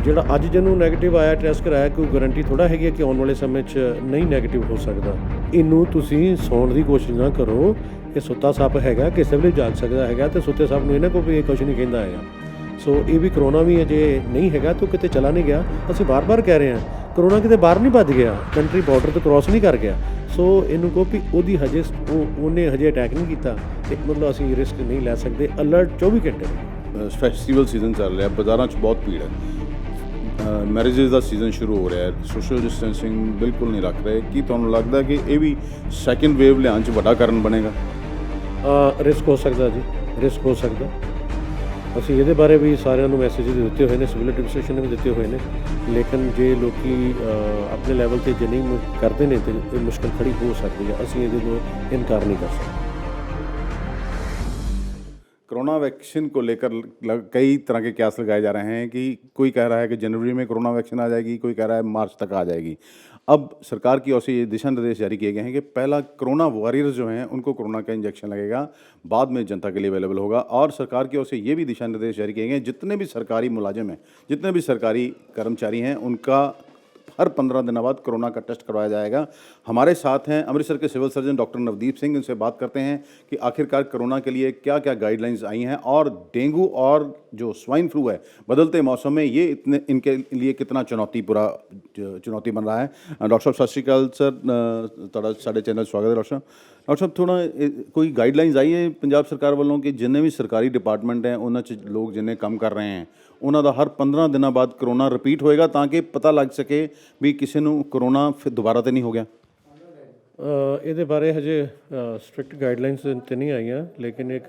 ਜਿਹੜਾ ਅੱਜ ਜਿਹਨੂੰ ਨੈਗੇਟਿਵ ਆਇਆ ਟੈਸਟ ਕਰਾਇਆ ਕੋਈ ਗਾਰੰਟੀ ਥੋੜਾ ਹੈਗੀ ਕਿ ਆਉਣ ਵਾਲੇ ਸਮੇਂ 'ਚ ਨਹੀਂ ਨੈਗੇਟਿਵ ਹੋ ਸਕਦਾ। ਇਹਨੂੰ ਤੁਸੀਂ ਸੌਣ ਦੀ ਕੋਸ਼ਿਸ਼ ਨਾ ਕਰੋ। ਇਹ ਸੁੱਤਾ ਸੱਪ ਹੈਗਾ, ਕਿਸੇ ਵੇਲੇ ਜਾਗ ਸਕਦਾ ਹੈਗਾ ਤੇ ਸੁੱਤੇ ਸੱਪ ਨੂੰ ਇਹਨਾਂ ਕੋਈ ਵੀ ਕੁਝ ਨਹੀਂ ਕਹਿੰਦਾ ਹੈਗਾ। ਸੋ ਇਹ ਵੀ ਕਰੋਨਾ ਵੀ ਅਜੇ ਨਹੀਂ ਹੈਗਾ ਤਾਂ ਕਿਤੇ ਚਲਾ ਨਹੀਂ ਗਿਆ। ਅਸੀਂ ਬਾਰ-ਬਾਰ ਕਹਿ ਰਹੇ ਹਾਂ ਕਰੋਨਾ ਕਿਤੇ ਬਾਹਰ ਨਹੀਂ ਭੱਜ ਗਿਆ, ਕੰਟਰੀ ਬਾਰਡਰ ਤੋਂ ਕ੍ਰੋਸ ਨਹੀਂ ਕਰ ਗਿਆ। ਸੋ ਇਹਨੂੰ ਕਹੋ ਵੀ ਉਹਦੀ ਹਜੇ ਉਹਨੇ ਹਜੇ ਅਟੈਕ ਨਹੀਂ ਕੀਤਾ ਤੇ ਮਤਲਬ ਅਸੀਂ ਰਿਸਕ ਨਹੀਂ ਲੈ ਸਕਦੇ। ਅਲਰਟ 24 ਘੰਟੇ। ਫੈਸਟੀਵਲ ਸੀਜ਼ਨ ਚੱਲ ਰਿਹਾ, ਬਾਜ਼ਾਰਾਂ 'ਚ ਬਹੁਤ ਭੀੜ ਹੈ, ਮੈਰਿਜਸ ਦਾ ਸੀਜ਼ਨ ਸ਼ੁਰੂ ਹੋ ਰਿਹਾ ਹੈ, ਸੋਸ਼ਲ ਡਿਸਟੈਂਸਿੰਗ ਬਿਲਕੁਲ ਨਹੀਂ ਰੱਖ ਰਹੇ। ਕੀ ਤੁਹਾਨੂੰ ਲੱਗਦਾ ਕਿ ਇਹ ਵੀ ਸੈਕਿੰਡ ਵੇਵ ਲਿਆਉਣ 'ਚ ਵੱਡਾ ਕਾਰਨ ਬਣੇਗਾ? ਰਿਸਕ ਹੋ ਸਕਦਾ ਜੀ, ਰਿਸਕ ਹੋ ਸਕਦਾ। ਅਸੀਂ ਇਹਦੇ ਬਾਰੇ ਵੀ ਸਾਰਿਆਂ ਨੂੰ ਮੈਸੇਜ ਦਿੱਤੇ ਹੋਏ ਨੇ, ਸਿਵਲ ਐਡਮਿਨਿਸਟ੍ਰੇਸ਼ਨ ਨੇ ਵੀ ਦਿੱਤੇ ਹੋਏ ਨੇ। ਲੇਕਿਨ ਜੇ ਲੋਕੀ ਆਪਣੇ ਲੈਵਲ 'ਤੇ ਜੇ ਨਹੀਂ ਕਰਦੇ ਨੇ ਤਾਂ ਇਹ ਮੁਸ਼ਕਿਲ ਖੜੀ ਹੋ ਸਕਦੀ ਹੈ। ਅਸੀਂ ਇਹਦੇ ਨੂੰ ਇਨਕਾਰ ਨਹੀਂ ਕਰ ਸਕਦੇ। कोरोना वैक्सीन को लेकर कई तरह के कयास लगाए जा रहे हैं कि कोई कह रहा है कि जनवरी में कोरोना वैक्सीन आ जाएगी, कोई कह रहा है मार्च तक आ जाएगी। अब सरकार की ओर से ये दिशा निर्देश जारी किए गए हैं कि पहला कोरोना वॉरियर्स जो हैं उनको कोरोना का इंजेक्शन लगेगा, बाद में जनता के लिए अवेलेबल होगा। और सरकार की ओर से ये भी दिशा निर्देश जारी किए गए हैं जितने भी सरकारी मुलाजिम हैं, जितने भी सरकारी कर्मचारी हैं, उनका हर 15 दिनों बाद कोरोना का टेस्ट करवाया जाएगा। हमारे साथ हैं अमृतसर के civil surgeon doctor Navdeep Singh. इनसे बात करते हैं कि आखिरकार कोरोना के लिए क्या क्या गाइडलाइंस आई हैं और डेंगू और जो स्वाइन फ्लू है बदलते मौसम में ये इनके लिए कितना चुनौती बन रहा है। डॉक्टर साहब सत श्री अकाल सर, ਤੁਹਾਡਾ ਸਾਡੇ ਚੈਨਲ ਸਵਾਗਤ ਹੈ। ਡਾਕਟਰ ਸਾਹਿਬ ਥੋੜਾ ਕੋਈ ਗਾਈਡਲਾਈਨਸ ਆਈ ਹੈ ਪੰਜਾਬ ਸਰਕਾਰ ਵੱਲੋਂ ਕਿ ਜਿੰਨੇ ਵੀ ਸਰਕਾਰੀ ਡਿਪਾਰਟਮੈਂਟ ਹੈ ਉਹਨਾਂ 'ਚ ਲੋਕ ਜਿੰਨੇ ਕੰਮ ਕਰ ਰਹੇ ਹੈ ਉਹਨਾਂ ਦਾ ਹਰ 15 ਦਿਨਾਂ ਬਾਅਦ ਕਰੋਨਾ ਰਿਪੀਟ ਹੋਏਗਾ ਤਾਂ ਕਿ ਪਤਾ ਲੱਗ ਸਕੇ ਵੀ ਕਿਸੇ ਨੂੰ ਕਰੋਨਾ ਫਿਰ ਦੁਬਾਰਾ ਤੇ ਨਹੀਂ ਹੋ ਗਿਆ? ਇਹਦੇ ਬਾਰੇ ਹਜੇ ਸਟ੍ਰਿਕਟ ਗਾਈਡਲਾਈਨਸ ਤੇ ਨਹੀਂ ਆਈਆਂ, ਲੇਕਿਨ ਇੱਕ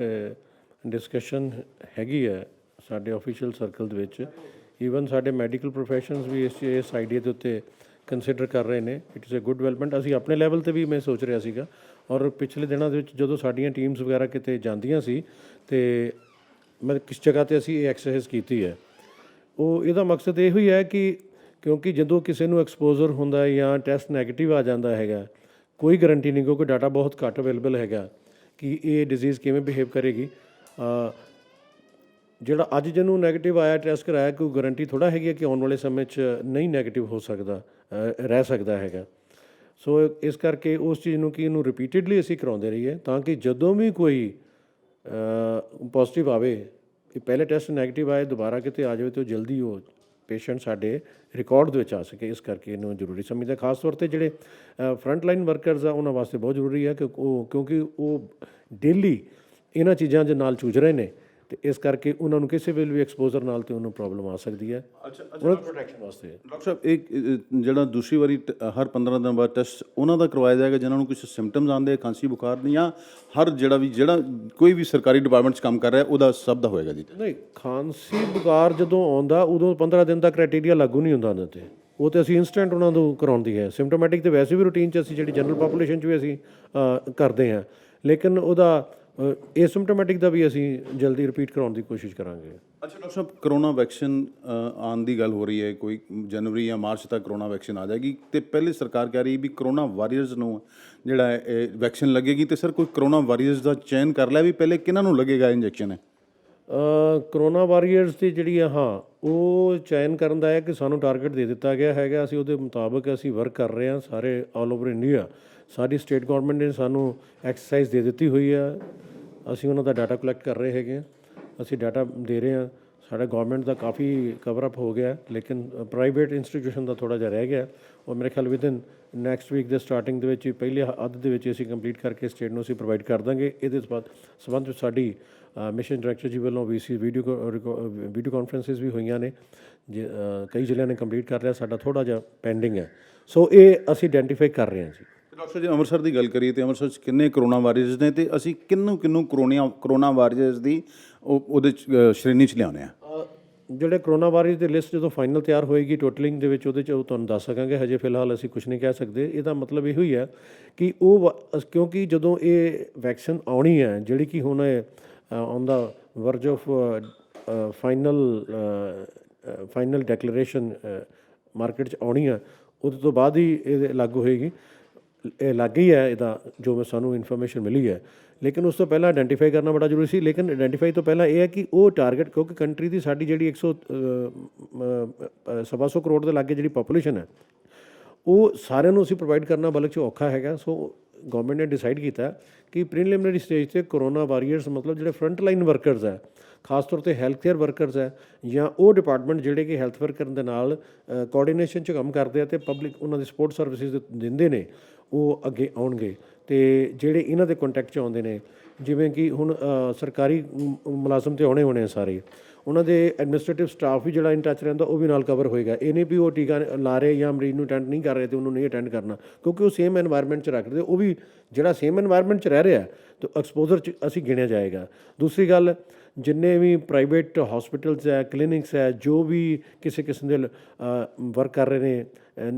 ਡਿਸਕਸ਼ਨ ਹੈਗੀ ਹੈ ਸਾਡੇ ਆਫੀਸ਼ੀਅਲ ਸਰਕਲ ਦੇ ਵਿੱਚ। ਈਵਨ ਸਾਡੇ ਮੈਡੀਕਲ ਪ੍ਰੋਫੈਸ਼ਨਸ ਵੀ ਇਸ ਆਈਡੀਆ ਦੇ ਉੱਤੇ ਕੰਸੀਡਰ ਕਰ ਰਹੇ ਨੇ। It is a good development. ਅਸੀਂ ਆਪਣੇ ਲੈਵਲ 'ਤੇ ਵੀ ਮੈਂ ਸੋਚ ਰਿਹਾ ਸੀਗਾ, ਔਰ ਪਿਛਲੇ ਦਿਨਾਂ ਦੇ ਵਿੱਚ ਜਦੋਂ ਸਾਡੀਆਂ ਟੀਮਸ ਵਗੈਰਾ ਕਿਤੇ ਜਾਂਦੀਆਂ ਸੀ ਅਤੇ ਮੈਂ ਕਿਸ ਜਗ੍ਹਾ 'ਤੇ ਅਸੀਂ ਇਹ ਐਕਸਰਸਾਈਜ਼ ਕੀਤੀ ਹੈ। ਉਹ ਇਹਦਾ ਮਕਸਦ ਇਹੋ ਹੀ ਹੈ ਕਿ ਕਿਉਂਕਿ ਜਦੋਂ ਕਿਸੇ ਨੂੰ ਐਕਸਪੋਜ਼ਰ ਹੁੰਦਾ ਜਾਂ ਟੈਸਟ ਨੈਗੇਟਿਵ ਆ ਜਾਂਦਾ ਹੈਗਾ, ਕੋਈ ਗਰੰਟੀ ਨਹੀਂ, ਕਿਉਂਕਿ ਡਾਟਾ ਬਹੁਤ ਘੱਟ ਅਵੇਲੇਬਲ ਹੈਗਾ ਕਿ ਇਹ ਡਿਜ਼ੀਜ਼ ਕਿਵੇਂ ਬਿਹੇਵ ਕਰੇਗੀ। ਜਿਹੜਾ ਅੱਜ ਜਿਹਨੂੰ ਨੈਗੇਟਿਵ ਆਇਆ ਟੈਸਟ ਕਰਾਇਆ ਕੋਈ ਗਰੰਟੀ ਥੋੜ੍ਹਾ ਹੈਗੀ ਕਿ ਆਉਣ ਵਾਲੇ ਸਮੇਂ 'ਚ ਨਹੀਂ ਨੈਗੇਟਿਵ ਹੋ ਸਕਦਾ, ਰਹਿ ਸਕਦਾ ਹੈਗਾ। ਸੋ ਇਸ ਕਰਕੇ ਉਸ ਚੀਜ਼ ਨੂੰ ਕਿ ਇਹਨੂੰ ਰਿਪੀਟਡਲੀ ਅਸੀਂ ਕਰਾਉਂਦੇ ਰਹੀਏ ਤਾਂ ਕਿ ਜਦੋਂ ਵੀ ਕੋਈ ਪੋਜ਼ੀਟਿਵ ਆਵੇ, ਕਿ ਪਹਿਲੇ ਟੈਸਟ ਨੈਗੇਟਿਵ ਆਏ ਦੁਬਾਰਾ ਕਿਤੇ ਆ ਜਾਵੇ ਤਾਂ ਜਲਦੀ ਉਹ ਪੇਸ਼ੈਂਟ ਸਾਡੇ ਰਿਕਾਰਡ ਦੇ ਵਿੱਚ ਆ ਸਕੇ। ਇਸ ਕਰਕੇ ਇਹਨੂੰ ਜ਼ਰੂਰੀ ਸਮਝਦਾ। ਖਾਸ ਤੌਰ 'ਤੇ ਜਿਹੜੇ ਫਰੰਟ ਲਾਈਨ ਵਰਕਰਸ ਆ ਉਹਨਾਂ ਵਾਸਤੇ ਬਹੁਤ ਜ਼ਰੂਰੀ ਹੈ ਕਿ ਕਿਉਂਕਿ ਉਹ ਡੇਲੀ ਇਹਨਾਂ ਚੀਜ਼ਾਂ ਦੇ ਨਾਲ ਜੂਝ ਰਹੇ ਨੇ ਅਤੇ ਇਸ ਕਰਕੇ ਉਹਨਾਂ ਨੂੰ ਕਿਸੇ ਵੇਲੇ ਵੀ ਐਕਸਪੋਜ਼ਰ ਨਾਲ ਤੇ ਉਹਨੂੰ ਪ੍ਰੋਬਲਮ ਆ ਸਕਦੀ ਹੈ। ਉਹਨਾਂ ਦੀ ਪ੍ਰੋਟੈਕਸ਼ਨ ਵਾਸਤੇ। ਡਾਕਟਰ ਸਾਹਿਬ ਇੱਕ ਜਿਹੜਾ ਦੂਸਰੀ ਵਾਰੀ ਹਰ 15 ਦਿਨ ਬਾਅਦ ਟੈਸਟ ਉਹਨਾਂ ਦਾ ਕਰਵਾਇਆ ਜਾਏਗਾ ਜਿਹਨਾਂ ਨੂੰ ਕੁਝ ਸਿੰਪਟਮਸ ਆਉਂਦੇ, ਖਾਂਸੀ ਬੁਖਾਰ ਨਹੀਂ, ਜਾਂ ਹਰ ਜਿਹੜਾ ਕੋਈ ਵੀ ਸਰਕਾਰੀ ਡਿਪਾਰਟਮੈਂਟ 'ਚ ਕੰਮ ਕਰ ਰਿਹਾ ਉਹਦਾ ਸਭ ਦਾ ਹੋਏਗਾ ਜੀ? ਨਹੀਂ, ਖਾਂਸੀ ਬੁਖਾਰ ਜਦੋਂ ਆਉਂਦਾ ਉਦੋਂ 15 ਦਿਨ ਦਾ ਕ੍ਰਾਈਟੇਰੀਆ ਲਾਗੂ ਨਹੀਂ ਹੁੰਦਾ ਉਹਨਾਂ 'ਤੇ। ਉਹ ਤਾਂ ਅਸੀਂ ਇੰਸਟੈਂਟ ਉਹਨਾਂ ਨੂੰ ਕਰਾਉਂਦੀ ਹੈ। ਸਿੰਪਟੋਮੈਟਿਕ ਤਾਂ ਵੈਸੇ ਵੀ ਰੂਟੀਨ 'ਚ ਅਸੀਂ ਜਿਹੜੀ ਜਨਰਲ ਪਾਪੂਲੇਸ਼ਨ 'ਚ ਵੀ ਅਸੀਂ ਕਰਦੇ ਹਾਂ, ਲੇਕਿਨ ਉਹਦਾ ਏਸਿਮਟੋਮੈਟਿਕ ਦਾ ਵੀ ਅਸੀਂ ਜਲਦੀ ਰਿਪੀਟ ਕਰਾਉਣ ਦੀ ਕੋਸ਼ਿਸ਼ ਕਰਾਂਗੇ। ਅੱਛਾ ਡਾਕਟਰ ਸਾਹਿਬ, ਕਰੋਨਾ ਵੈਕਸੀਨ ਆਉਣ ਦੀ ਗੱਲ ਹੋ ਰਹੀ ਹੈ, ਕੋਈ ਜਨਵਰੀ ਜਾਂ ਮਾਰਚ ਤੱਕ ਕਰੋਨਾ ਵੈਕਸੀਨ ਆ ਜਾਏਗੀ ਅਤੇ ਪਹਿਲੇ ਸਰਕਾਰ ਕਹਿ ਰਹੀ ਵੀ ਕਰੋਨਾ ਵਾਰੀਅਰਸ ਨੂੰ ਜਿਹੜਾ ਇਹ ਵੈਕਸੀਨ ਲੱਗੇਗੀ। ਅਤੇ ਸਰ ਕੋਈ ਕਰੋਨਾ ਵਾਰੀਅਰਸ ਦਾ ਚੈਨ ਕਰ ਲਿਆ ਵੀ ਪਹਿਲੇ ਕਿਹਨਾਂ ਨੂੰ ਲੱਗੇਗਾ ਇੰਜੈਕਸ਼ਨ? ਹੈ ਕਰੋਨਾ ਵਾਰੀਅਰਸ ਦੀ ਜਿਹੜੀ ਆ, ਹਾਂ, ਉਹ ਚੈਨ ਕਰਨ ਦਾ ਹੈ ਕਿ ਸਾਨੂੰ ਟਾਰਗੇਟ ਦੇ ਦਿੱਤਾ ਗਿਆ ਹੈਗਾ। ਅਸੀਂ ਉਹਦੇ ਮੁਤਾਬਕ ਅਸੀਂ ਵਰਕ ਕਰ ਰਹੇ ਹਾਂ ਸਾਰੇ ਆਲ ਓਵਰ ਇੰਡੀਆ। ਸਾਡੀ ਸਟੇਟ ਗੌਰਮੈਂਟ ਨੇ ਸਾਨੂੰ ਐਕਸਰਸਾਈਜ਼ ਦੇ ਦਿੱਤੀ ਹੋਈ ਆ। ਅਸੀਂ ਉਹਨਾਂ ਦਾ ਡਾਟਾ ਕਲੈਕਟ ਕਰ ਰਹੇ ਹੈਗੇ ਹਾਂ, ਅਸੀਂ ਡਾਟਾ ਦੇ ਰਹੇ ਹਾਂ। ਸਾਡਾ ਗੌਰਮੈਂਟ ਦਾ ਕਾਫੀ ਕਵਰ ਅਪ ਹੋ ਗਿਆ, ਲੇਕਿਨ ਪ੍ਰਾਈਵੇਟ ਇੰਸਟੀਟਿਊਸ਼ਨ ਦਾ ਥੋੜ੍ਹਾ ਜਿਹਾ ਰਹਿ ਗਿਆ। ਉਹ ਮੇਰੇ ਖਿਆਲ ਵਿਦਿਨ ਨੈਕਸਟ ਵੀਕ ਦੇ ਸਟਾਰਟਿੰਗ ਦੇ ਵਿੱਚ ਪਹਿਲੇ ਅੱਧ ਦੇ ਵਿੱਚ ਅਸੀਂ ਕੰਪਲੀਟ ਕਰਕੇ ਸਟੇਟ ਨੂੰ ਅਸੀਂ ਪ੍ਰੋਵਾਈਡ ਕਰ ਦਾਂਗੇ। ਇਹਦੇ ਸੰਬੰਧ ਵਿੱਚ ਸਾਡੀ ਮਿਸ਼ਨ ਡਾਇਰੈਕਟਰ ਜੀ ਵੱਲੋਂ VC ਵੀਡੀਓ ਕਾਨਫਰੰਸਿਸ ਵੀ ਹੋਈਆਂ ਨੇ। ਕਈ ਜ਼ਿਲ੍ਹਿਆਂ ਨੇ ਕੰਪਲੀਟ ਕਰ ਲਿਆ, ਸਾਡਾ ਥੋੜ੍ਹਾ ਜਿਹਾ ਪੈਂਡਿੰਗ ਹੈ। ਸੋ ਇਹ ਅਸੀਂ ਆਇਡੈਂਟੀਫਾਈ ਕਰ ਰਹੇ ਹਾਂ ਜੀ। ਡਾਕਟਰ ਜੀ, ਅੰਮ੍ਰਿਤਸਰ ਦੀ ਗੱਲ ਕਰੀਏ ਤਾਂ ਅੰਮ੍ਰਿਤਸਰ 'ਚ ਕਿੰਨੇ ਕਰੋਨਾ ਵਾਰੀਅਰਸ ਨੇ ਅਤੇ ਅਸੀਂ ਕਿਹਨੂੰ ਕਰੋਨਾ ਵਾਰੀਅਰਸ ਦੀ ਉਹਦੇ 'ਚ ਸ਼੍ਰੇਣੀ 'ਚ ਲਿਆਉਂਦੇ ਹਾਂ? ਜਿਹੜੇ ਕਰੋਨਾ ਵਾਰੀਅਰਸ ਦੀ ਲਿਸਟ ਜਦੋਂ ਫਾਈਨਲ ਤਿਆਰ ਹੋਏਗੀ ਟੋਟਲਿੰਗ ਦੇ ਵਿੱਚ ਉਹਦੇ 'ਚ ਉਹ ਤੁਹਾਨੂੰ ਦੱਸ ਸਕਾਂਗੇ। ਹਜੇ ਫਿਲਹਾਲ ਅਸੀਂ ਕੁਛ ਨਹੀਂ ਕਹਿ ਸਕਦੇ। ਇਹਦਾ ਮਤਲਬ ਇਹੋ ਹੀ ਹੈ ਕਿ ਕਿਉਂਕਿ ਜਦੋਂ ਇਹ ਵੈਕਸੀਨ ਆਉਣੀ ਹੈ ਜਿਹੜੀ ਕਿ ਹੁਣ on the Braj of final declaration market 'ਚ ਆਉਣੀ ਆ, ਉਹਦੇ ਤੋਂ ਬਾਅਦ ਹੀ ਇਹ ਲਾਗੂ ਹੋਏਗੀ। ਇਹ ਲੱਗ ਹੀ ਹੈ ਇਹਦਾ, ਜੋ ਮੈਂ ਸਾਨੂੰ ਇਨਫੋਰਮੇਸ਼ਨ ਮਿਲੀ ਹੈ। ਲੇਕਿਨ ਉਸ ਤੋਂ ਪਹਿਲਾਂ ਆਇਡੈਂਟੀਫਾਈ ਕਰਨਾ ਬੜਾ ਜ਼ਰੂਰੀ ਸੀ। ਲੇਕਿਨ ਆਇਡੈਂਟੀਫਾਈ ਤੋਂ ਪਹਿਲਾਂ ਇਹ ਹੈ ਕਿ ਉਹ ਟਾਰਗੇਟ, ਕਿਉਂਕਿ ਕੰਟਰੀ ਦੀ ਸਾਡੀ ਜਿਹੜੀ 100 ਕਰੋੜ ਦੇ ਲਾਗੇ ਜਿਹੜੀ ਪਾਪੂਲੇਸ਼ਨ ਹੈ, ਉਹ ਸਾਰਿਆਂ ਨੂੰ ਅਸੀਂ ਪ੍ਰੋਵਾਈਡ ਕਰਨਾ ਬਲਕਿ 'ਚ ਔਖਾ ਹੈਗਾ। ਸੋ ਗੌਰਮੈਂਟ ਨੇ ਡਿਸਾਈਡ ਕੀਤਾ ਕਿ ਪ੍ਰੀਲਿਮਿਨਰੀ ਸਟੇਜ 'ਤੇ ਕਰੋਨਾ ਵਾਰੀਅਰਸ, ਮਤਲਬ ਜਿਹੜੇ ਫਰੰਟ ਲਾਈਨ ਵਰਕਰਸ ਹੈ, ਖਾਸ ਤੌਰ 'ਤੇ ਹੈਲਥ ਕੇਅਰ ਵਰਕਰਸ ਹੈ, ਜਾਂ ਉਹ ਡਿਪਾਰਟਮੈਂਟ ਜਿਹੜੇ ਕਿ ਹੈਲਥ ਵਰਕਰ ਦੇ ਨਾਲ ਕੋਆਰਡੀਨੇਸ਼ਨ 'ਚ ਕੰਮ ਕਰਦੇ ਆ ਅਤੇ ਪਬਲਿਕ ਉਹਨਾਂ ਦੀ ਸਪੋਰਟ ਸਰਵਿਸਿਜ਼ ਦਿੰਦੇ ਨੇ, ਉਹ ਅੱਗੇ ਆਉਣਗੇ। ਅਤੇ ਜਿਹੜੇ ਇਹਨਾਂ ਦੇ ਕੰਟੈਕਟ 'ਚ ਆਉਂਦੇ ਨੇ, ਜਿਵੇਂ ਕਿ ਹੁਣ ਸਰਕਾਰੀ ਮੁਲਾਜ਼ਮ ਤਾਂ ਆਉਣੇ ਹੋਣੇ ਆ ਸਾਰੇ, ਉਹਨਾਂ ਦੇ ਐਡਮਿਨਿਸਟ੍ਰੇਟਿਵ ਸਟਾਫ ਵੀ ਜਿਹੜਾ ਇਨ ਟੱਚ ਰਹਿੰਦਾ ਉਹ ਵੀ ਨਾਲ ਕਵਰ ਹੋਏਗਾ। ਇਹ ਨਹੀਂ ਵੀ ਉਹ ਟੀਕਾ ਲਾ ਰਹੇ ਜਾਂ ਮਰੀਜ਼ ਨੂੰ ਅਟੈਂਡ ਨਹੀਂ ਕਰ ਰਹੇ ਅਤੇ ਉਹਨੂੰ ਨਹੀਂ ਅਟੈਂਡ ਕਰਨਾ, ਕਿਉਂਕਿ ਉਹ ਸੇਮ ਐਨਵਾਇਰਮੈਂਟ 'ਚ ਰੱਖਦੇ, ਉਹ ਵੀ ਜਿਹੜਾ ਸੇਮ ਐਨਵਾਇਰਮੈਂਟ 'ਚ ਰਹਿ ਰਿਹਾ ਤਾਂ ਐਕਸਪੋਜ਼ਰ 'ਚ ਅਸੀਂ ਗਿਣਿਆ ਜਾਏਗਾ। ਦੂਸਰੀ ਗੱਲ, ਜਿੰਨੇ ਵੀ ਪ੍ਰਾਈਵੇਟ ਹੌਸਪੀਟਲਸ ਹੈ, ਕਲੀਨਿਕਸ ਹੈ, ਜੋ ਵੀ ਕਿਸੇ ਕਿਸਮ ਦੇ ਵਰਕ ਕਰ ਰਹੇ ਨੇ,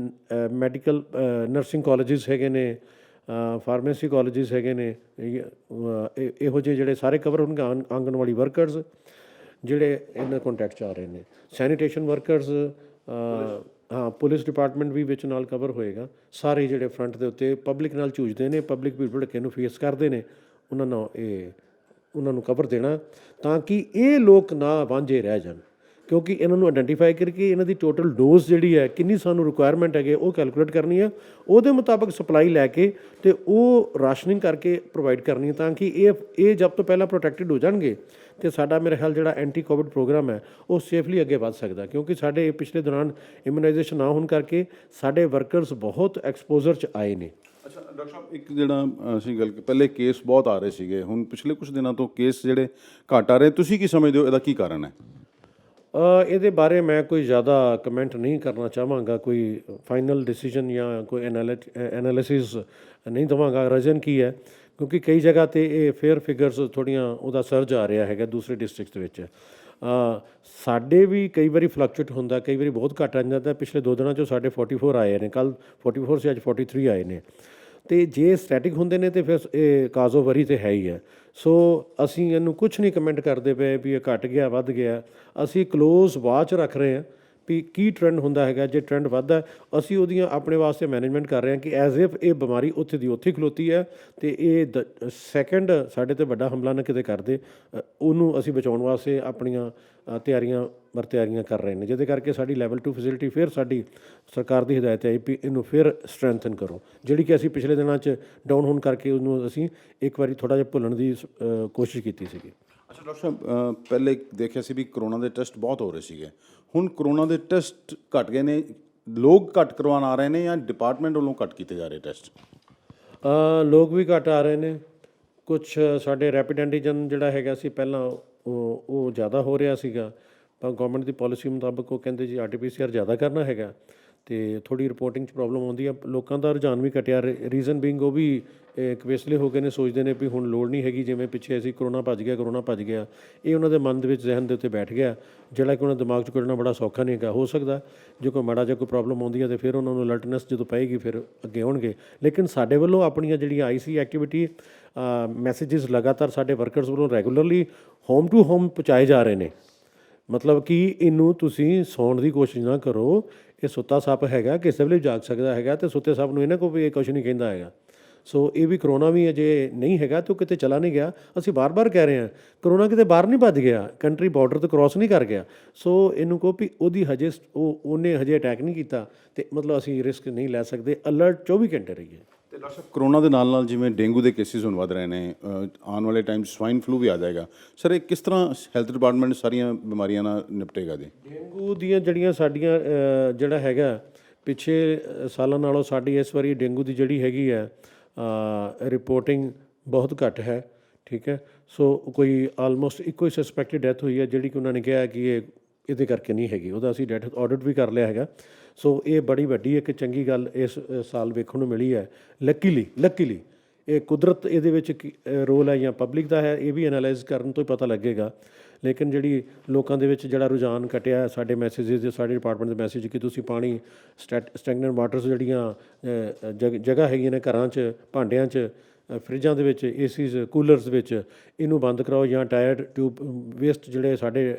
ਮੈਡੀਕਲ ਨਰਸਿੰਗ ਕਾਲਜਿਸ ਹੈਗੇ ਨੇ, ਫਾਰਮੇਸੀ ਕਾਲਜਿਸ ਹੈਗੇ ਨੇ, ਇਹੋ ਜਿਹੇ ਜਿਹੜੇ ਸਾਰੇ ਕਵਰ ਹੋਣਗੇ। ਆਂਗਣਵਾੜੀ ਵਰਕਰਸ ਜਿਹੜੇ ਇਹਨਾਂ ਕੰਟੈਕਟ 'ਚ ਆ ਰਹੇ ਨੇ, ਸੈਨੀਟੇਸ਼ਨ ਵਰਕਰਸ, ਹਾਂ ਪੁਲਿਸ ਡਿਪਾਰਟਮੈਂਟ ਵੀ ਵਿੱਚ ਨਾਲ ਕਵਰ ਹੋਏਗਾ। ਸਾਰੇ ਜਿਹੜੇ ਫਰੰਟ ਦੇ ਉੱਤੇ ਪਬਲਿਕ ਨਾਲ ਝੂਝਦੇ ਨੇ, ਪਬਲਿਕ ਵੀ ਭੜਕੇ ਨੂੰ ਫੇਸ ਕਰਦੇ ਨੇ, ਉਹਨਾਂ ਨੂੰ ਕਵਰ ਦੇਣਾ ਤਾਂ ਕਿ ਇਹ ਲੋਕ ਨਾ ਵਾਂਝੇ ਰਹਿ ਜਾਣ। ਕਿਉਂਕਿ ਇਹਨਾਂ ਨੂੰ ਆਇਡੈਂਟੀਫਾਈ ਕਰਕੇ ਇਹਨਾਂ ਦੀ ਟੋਟਲ ਡੋਜ਼ ਜਿਹੜੀ ਹੈ, ਕਿੰਨੀ ਸਾਨੂੰ ਰਿਕੁਆਇਰਮੈਂਟ ਹੈਗੇ, ਉਹ ਕੈਲਕੂਲੇਟ ਕਰਨੀ ਹੈ, ਉਹਦੇ ਮੁਤਾਬਕ ਸਪਲਾਈ ਲੈ ਕੇ ਅਤੇ ਉਹ ਰਾਸ਼ਨਿੰਗ ਕਰਕੇ ਪ੍ਰੋਵਾਈਡ ਕਰਨੀ ਹੈ, ਤਾਂ ਕਿ ਇਹ ਜਦ ਤੋਂ ਪਹਿਲਾਂ ਪ੍ਰੋਟੈਕਟਿਡ ਹੋ ਜਾਣਗੇ ਅਤੇ ਸਾਡਾ ਮੇਰੇ ਖਿਆਲ ਜਿਹੜਾ ਐਂਟੀ ਕੋਵਿਡ ਪ੍ਰੋਗਰਾਮ ਹੈ ਉਹ ਸੇਫਲੀ ਅੱਗੇ ਵੱਧ ਸਕਦਾ। ਕਿਉਂਕਿ ਸਾਡੇ ਪਿਛਲੇ ਦੌਰਾਨ ਇਮਿਊਨਾਈਜੇਸ਼ਨ ਨਾ ਹੋਣ ਕਰਕੇ ਸਾਡੇ ਵਰਕਰਸ ਬਹੁਤ ਐਕਸਪੋਜ਼ਰ 'ਚ ਆਏ ਨੇ। ਅੱਛਾ ਡਾਕਟਰ ਸਾਹਿਬ, ਇੱਕ ਜਿਹੜਾ ਅਸੀਂ ਗੱਲ ਪਹਿਲੇ ਕੇਸ ਬਹੁਤ ਆ ਰਹੇ ਸੀਗੇ, ਹੁਣ ਪਿਛਲੇ ਕੁਝ ਦਿਨਾਂ ਤੋਂ ਕੇਸ ਜਿਹੜੇ ਘੱਟ ਆ ਰਹੇ, ਤੁਸੀਂ ਕੀ ਸਮਝਦੇ ਹੋ ਇਹਦਾ ਕੀ ਕਾਰਨ ਹੈ? ਇਹਦੇ ਬਾਰੇ ਮੈਂ ਕੋਈ ਜ਼ਿਆਦਾ ਕਮੈਂਟ ਨਹੀਂ ਕਰਨਾ ਚਾਹਾਂਗਾ, ਕੋਈ ਫਾਈਨਲ ਡਿਸੀਜਨ ਜਾਂ ਕੋਈ ਐਨਾਲਿਸਿਸ ਨਹੀਂ ਦੇਵਾਂਗਾ ਰੀਜ਼ਨ ਕੀ ਹੈ, ਕਿਉਂਕਿ ਕਈ ਜਗ੍ਹਾ 'ਤੇ ਇਹ ਫੇਅਰ ਫਿਗਰਸ ਥੋੜ੍ਹੀਆਂ ਉਹਦਾ ਸਰਜ ਆ ਰਿਹਾ ਹੈਗਾ ਦੂਸਰੇ ਡਿਸਟ੍ਰਿਕਟਸ ਦੇ ਵਿੱਚ। ਸਾਡੇ ਵੀ ਕਈ ਵਾਰੀ ਫਲਕਚੁਏਟ ਹੁੰਦਾ, ਕਈ ਵਾਰੀ ਬਹੁਤ ਘੱਟ ਆ ਜਾਂਦਾ। ਪਿਛਲੇ 2 ਦਿਨਾਂ 'ਚੋਂ ਸਾਡੇ 44 ਆਏ ਨੇ, ਕੱਲ੍ਹ 44 ਸੀ, ਅੱਜ 43 ਆਏ ਨੇ। ਅਤੇ ਜੇ ਸਟੈਟਿਕ ਹੁੰਦੇ ਨੇ ਤਾਂ ਫਿਰ ਇਹ ਕਾਜ਼ ਆਫ ਵਰੀ ਤਾਂ ਹੈ ਹੀ ਹੈ। ਸੋ ਅਸੀਂ ਇਹਨੂੰ ਕੁਛ ਨਹੀਂ ਕਮੈਂਟ ਕਰਦੇ ਪਏ ਵੀ ਇਹ ਘੱਟ ਗਿਆ ਵੱਧ ਗਿਆ। ਅਸੀਂ ਕਲੋਜ਼ ਵਾਚ ਰੱਖ ਰਹੇ ਹਾਂ ਵੀ ਕੀ ਟਰੈਂਡ ਹੁੰਦਾ ਹੈਗਾ। ਜੇ ਟਰੈਂਡ ਵੱਧਦਾ ਅਸੀਂ ਉਹਦੀਆਂ ਆਪਣੇ ਵਾਸਤੇ ਮੈਨੇਜਮੈਂਟ ਕਰ ਰਹੇ ਹਾਂ ਕਿ ਐਜ਼ ਇਫ ਇਹ ਬਿਮਾਰੀ ਉੱਥੇ ਦੀ ਉੱਥੇ ਖਲੋਤੀ ਹੈ ਅਤੇ ਇਹ ਸੈਕਿੰਡ ਸਾਡੇ 'ਤੇ ਵੱਡਾ ਹਮਲਾ ਨਾ ਕਿਤੇ ਕਰਦੇ, ਉਹਨੂੰ ਅਸੀਂ ਬਚਾਉਣ ਵਾਸਤੇ ਆਪਣੀਆਂ ਤਿਆਰੀਆਂ ਕਰ ਰਹੇ ਨੇ, ਜਿਹਦੇ ਕਰਕੇ ਸਾਡੀ ਲੈਵਲ 2 ਫੈਸਿਲਿਟੀ ਫਿਰ ਸਾਡੀ ਸਰਕਾਰ ਦੀ ਹਦਾਇਤ ਹੈ ਵੀ ਇਹਨੂੰ ਫਿਰ ਸਟਰੈਂਥਨ ਕਰੋ, ਜਿਹੜੀ ਕਿ ਅਸੀਂ ਪਿਛਲੇ ਦਿਨਾਂ 'ਚ ਡਾਊਨ ਹੋਣ ਕਰਕੇ ਉਹਨੂੰ ਅਸੀਂ ਇੱਕ ਵਾਰੀ ਥੋੜ੍ਹਾ ਜਿਹਾ ਭੁੱਲਣ ਦੀ ਕੋਸ਼ਿਸ਼ ਕੀਤੀ ਸੀਗੀ। ਅੱਛਾ ਡਾਕਟਰ ਸਾਹਿਬ, ਪਹਿਲੇ ਦੇਖਿਆ ਸੀ ਵੀ ਕਰੋਨਾ ਦੇ ਟੈਸਟ ਬਹੁਤ ਹੋ ਰਹੇ ਸੀਗੇ, ਹੁਣ ਕਰੋਨਾ ਦੇ ਟੈਸਟ ਘੱਟ ਗਏ ਨੇ, ਲੋਕ ਘੱਟ ਕਰਵਾਉਣ ਆ ਰਹੇ ਨੇ ਜਾਂ ਡਿਪਾਰਟਮੈਂਟ ਵੱਲੋਂ ਘੱਟ ਕੀਤੇ ਜਾ ਰਹੇ ਟੈਸਟ? ਲੋਕ ਵੀ ਘੱਟ ਆ ਰਹੇ ਨੇ। ਕੁਛ ਸਾਡੇ ਰੈਪਿਡ ਐਂਟੀਜਨ ਜਿਹੜਾ ਹੈਗਾ ਸੀ ਪਹਿਲਾਂ ਉਹ ਜ਼ਿਆਦਾ ਹੋ ਰਿਹਾ ਸੀਗਾ, ਪਰ ਗੌਰਮੈਂਟ ਦੀ ਪਾਲਿਸੀ ਮੁਤਾਬਕ ਉਹ ਕਹਿੰਦੇ ਜੀ RT-PCR ਜ਼ਿਆਦਾ ਕਰਨਾ ਹੈਗਾ ਅਤੇ ਥੋੜ੍ਹੀ ਰਿਪੋਰਟਿੰਗ 'ਚ ਪ੍ਰੋਬਲਮ ਆਉਂਦੀ ਆ। ਲੋਕਾਂ ਦਾ ਰੁਝਾਨ ਵੀ ਘਟਿਆ, ਰੀਜ਼ਨ ਬੀਂਗ ਉਹ ਵੀ ਕਵੇਸਲੇ ਹੋ ਗਏ ਨੇ, ਸੋਚਦੇ ਨੇ ਵੀ ਹੁਣ ਲੋੜ ਨਹੀਂ ਹੈਗੀ। ਜਿਵੇਂ ਪਿੱਛੇ ਅਸੀਂ ਕਰੋਨਾ ਭੱਜ ਗਿਆ, ਇਹ ਉਹਨਾਂ ਦੇ ਮਨ ਦੇ ਵਿੱਚ, ਜ਼ਹਿਨ ਦੇ ਉੱਤੇ ਬੈਠ ਗਿਆ, ਜਿਹੜਾ ਕਿ ਉਹਨਾਂ ਦਿਮਾਗ 'ਚ ਕੱਢਣਾ ਬੜਾ ਸੌਖਾ ਨਹੀਂ ਹੈਗਾ। ਹੋ ਸਕਦਾ ਜੇ ਕੋਈ ਮਾੜਾ ਜਿਹਾ ਕੋਈ ਪ੍ਰੋਬਲਮ ਆਉਂਦੀ ਹੈ ਤਾਂ ਫਿਰ ਉਹਨਾਂ ਨੂੰ ਅਲਰਟਨੈਸ ਜਦੋਂ ਪਏਗੀ ਫਿਰ ਅੱਗੇ ਆਉਣਗੇ। ਲੇਕਿਨ ਸਾਡੇ ਵੱਲੋਂ ਆਪਣੀਆਂ ਜਿਹੜੀਆਂ IC ਐਕਟੀਵਿਟੀ ਮੈਸੇਜਿਸ ਲਗਾਤਾਰ ਸਾਡੇ ਵਰਕਰਸ ਵੱਲੋਂ ਰੈਗੂਲਰਲੀ ਹੋਮ ਟੂ ਹੋਮ ਪਹੁੰਚਾਏ ਜਾ ਰਹੇ ਨੇ। ਮਤਲਬ ਕਿ ਇਹਨੂੰ ਤੁਸੀਂ ਸੌਣ ਦੀ ਕੋਸ਼ਿਸ਼ ਨਾ ਕਰੋ, ਇਹ ਸੁੱਤਾ ਸੱਪ ਹੈਗਾ, ਕਿਸੇ ਵੇਲੇ ਜਾਗ ਸਕਦਾ ਹੈਗਾ ਅਤੇ ਸੁੱਤੇ ਸੱਪ ਨੂੰ ਇਹਨਾਂ ਕੋਲ ਵੀ ਇਹ ਕੁਛ ਨਹੀਂ ਕਹਿੰਦਾ ਹੈਗਾ। ਸੋ ਇਹ ਵੀ ਕਰੋਨਾ ਵੀ ਅਜੇ ਨਹੀਂ ਹੈਗਾ ਅਤੇ ਉਹ ਕਿਤੇ ਚਲਾ ਨਹੀਂ ਗਿਆ। ਅਸੀਂ ਬਾਰ-ਬਾਰ ਕਹਿ ਰਹੇ ਹਾਂ ਕਰੋਨਾ ਕਿਤੇ ਬਾਹਰ ਨਹੀਂ ਭੱਜ ਗਿਆ, ਕੰਟਰੀ ਬਾਰਡਰ ਤੋਂ ਕ੍ਰੋਸ ਨਹੀਂ ਕਰ ਗਿਆ। ਸੋ ਇਹਨੂੰ ਕਹੋ ਵੀ ਉਹਦੀ ਉਹਨੇ ਹਜੇ ਅਟੈਕ ਨਹੀਂ ਕੀਤਾ ਅਤੇ ਮਤਲਬ ਅਸੀਂ ਰਿਸਕ ਨਹੀਂ ਲੈ ਸਕਦੇ, ਅਲਰਟ 24 ਘੰਟੇ ਰਹੀਏ। ਅਤੇ ਡਾਕਟਰ ਸਾਹਿਬ, ਕਰੋਨਾ ਦੇ ਨਾਲ ਜਿਵੇਂ ਡੇਂਗੂ ਦੇ ਕੇਸਿਸ ਹੁਣ ਵੱਧ ਰਹੇ ਨੇ, ਆਉਣ ਵਾਲੇ ਟਾਈਮ ਸਵਾਈਨ ਫਲੂ ਵੀ ਆ ਜਾਏਗਾ, ਸਰ ਇਹ ਕਿਸ ਤਰ੍ਹਾਂ ਹੈਲਥ ਡਿਪਾਰਟਮੈਂਟ ਸਾਰੀਆਂ ਬਿਮਾਰੀਆਂ ਨਾਲ ਨਿਪਟੇਗਾ ਜੀ? ਡੇਂਗੂ ਦੀਆਂ ਜਿਹੜੀਆਂ ਸਾਡੀਆਂ ਜਿਹੜਾ ਹੈਗਾ ਪਿਛੇ ਸਾਲਾਂ ਨਾਲੋਂ ਸਾਡੀ ਇਸ ਵਾਰੀ ਡੇਂਗੂ ਦੀ ਜਿਹੜੀ ਹੈਗੀ ਹੈ ਰਿਪੋਰਟਿੰਗ ਬਹੁਤ ਘੱਟ ਹੈ, ਠੀਕ ਹੈ। ਸੋ ਕੋਈ ਆਲਮੋਸਟ ਇੱਕੋ ਹੀ ਸਸਪੈਕਟਡ ਡੈਥ ਹੋਈ ਹੈ, ਜਿਹੜੀ ਕਿ ਉਹਨਾਂ ਨੇ ਕਿਹਾ ਕਿ ਇਹਦੇ ਕਰਕੇ ਨਹੀਂ ਹੈਗੀ, ਉਹਦਾ ਅਸੀਂ ਡੈਥ ਆਡਿਟ ਵੀ ਕਰ ਲਿਆ ਹੈਗਾ। ਸੋ ਇਹ ਬੜੀ ਵੱਡੀ ਇੱਕ ਚੰਗੀ ਗੱਲ ਇਸ ਸਾਲ ਵੇਖਣ ਨੂੰ ਮਿਲੀ ਹੈ। ਲੱਕੀਲੀ ਇਹ ਕੁਦਰਤ ਇਹਦੇ ਵਿੱਚ ਰੋਲ ਹੈ ਜਾਂ ਪਬਲਿਕ ਦਾ ਹੈ, ਇਹ ਵੀ ਐਨਾਲਾਈਜ਼ ਕਰਨ ਤੋਂ ਹੀ ਪਤਾ ਲੱਗੇਗਾ। ਲੇਕਿਨ ਜਿਹੜੀ ਲੋਕਾਂ ਦੇ ਵਿੱਚ ਜਿਹੜਾ ਰੁਝਾਨ ਘਟਿਆ, ਸਾਡੇ ਮੈਸੇਜਿਸ ਦੇ, ਸਾਡੇ ਡਿਪਾਰਟਮੈਂਟ ਦੇ ਮੈਸੇਜ ਕਿ ਤੁਸੀਂ ਪਾਣੀ ਸਟੈਗਨੈਂਟ ਵਾਟਰਸ ਜਿਹੜੀਆਂ ਜਗ੍ਹਾ ਹੈਗੀਆਂ ਨੇ ਘਰਾਂ 'ਚ, ਭਾਂਡਿਆਂ 'ਚ ਫਰਿੱਜਾਂ ਦੇ ਵਿੱਚ, ਏਸੀਜ਼, ਕੂਲਰਸ ਵਿੱਚ ਇਹਨੂੰ ਬੰਦ ਕਰਾਓ, ਜਾਂ ਟਾਇਰ ਟਿਊਬ ਵੇਸਟ ਜਿਹੜੇ ਸਾਡੇ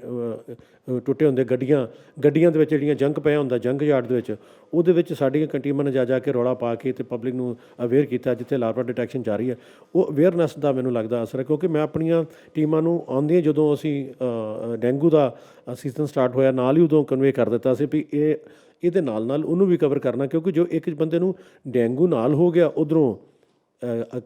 ਟੁੱਟੇ ਹੁੰਦੇ ਗੱਡੀਆਂ ਦੇ ਵਿੱਚ ਜਿਹੜੀਆਂ ਜੰਕ ਪਿਆ ਹੁੰਦਾ ਜੰਕ ਯਾਰਡ ਦੇ ਵਿੱਚ, ਉਹਦੇ ਵਿੱਚ ਸਾਡੀਆਂ ਟੀਮਾਂ ਨੇ ਜਾ ਕੇ ਰੌਲਾ ਪਾ ਕੇ ਤੇ ਪਬਲਿਕ ਨੂੰ ਅਵੇਅਰ ਕੀਤਾ, ਜਿੱਥੇ ਲਾਰਵਾ ਡਿਟੈਕਸ਼ਨ ਜਾਰੀ ਹੈ। ਉਹ ਅਵੇਅਰਨੈਸ ਦਾ ਮੈਨੂੰ ਲੱਗਦਾ ਅਸਰ ਹੈ, ਕਿਉਂਕਿ ਮੈਂ ਆਪਣੀਆਂ ਟੀਮਾਂ ਨੂੰ ਆਉਂਦੀਆਂ ਜਦੋਂ ਅਸੀਂ ਡੇਂਗੂ ਦਾ ਸੀਜ਼ਨ ਸਟਾਰਟ ਹੋਇਆ ਨਾਲ ਹੀ ਉਦੋਂ ਕਨਵੇ ਕਰ ਦਿੱਤਾ ਸੀ ਵੀ ਇਹਦੇ ਨਾਲ ਉਹਨੂੰ ਵੀ ਕਵਰ ਕਰਨਾ, ਕਿਉਂਕਿ ਜੋ ਇੱਕ ਬੰਦੇ ਨੂੰ ਡੇਂਗੂ ਨਾਲ ਹੋ ਗਿਆ ਉੱਧਰੋਂ